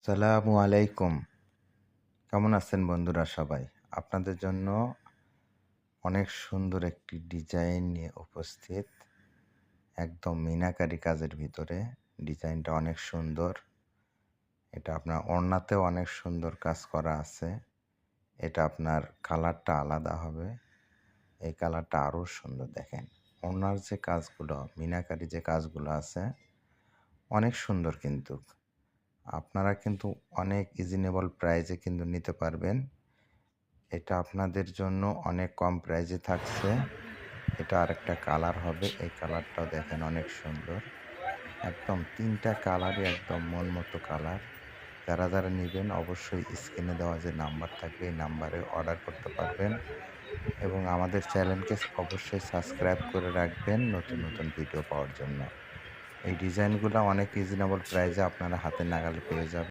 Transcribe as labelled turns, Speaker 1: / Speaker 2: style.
Speaker 1: সালামু আলাইকুম। কেমন আছেন বন্ধুরা সবাই? আপনাদের জন্য অনেক সুন্দর একটি ডিজাইন নিয়ে উপস্থিত। একদম মিনাকারি কাজের ভিতরে। ডিজাইনটা অনেক সুন্দর। এটা আপনার ওড়নাতেও অনেক সুন্দর কাজ করা আছে। এটা আপনার কালারটা আলাদা হবে। এই কালারটা আরও সুন্দর দেখেন। ওড়নার যে কাজগুলো, মিনাকারি যে কাজগুলো আছে অনেক সুন্দর কিন্তু। আপনারা কিন্তু অনেক রিজনেবল প্রাইসে কিন্তু নিতে পারবেন। এটা আপনাদের জন্য অনেক কম প্রাইসে থাকছে। এটা আরেকটা কালার হবে। এই কালারটাও দেখেন অনেক সুন্দর। একদম ৩টা কালারই একদম মন মতো কালার। যারা নিবেন অবশ্যই স্ক্রিনে দেওয়া যে নাম্বার থাকবে এই নাম্বারে অর্ডার করতে পারবেন এবং আমাদের চ্যানেলকে অবশ্যই সাবস্ক্রাইব করে রাখবেন নতুন ভিডিও পাওয়ার জন্য। এই ডিজাইনগুলো অনেক রিজনেবল প্রাইসে আপনারা হাতের নাগালে পেয়ে যাবেন।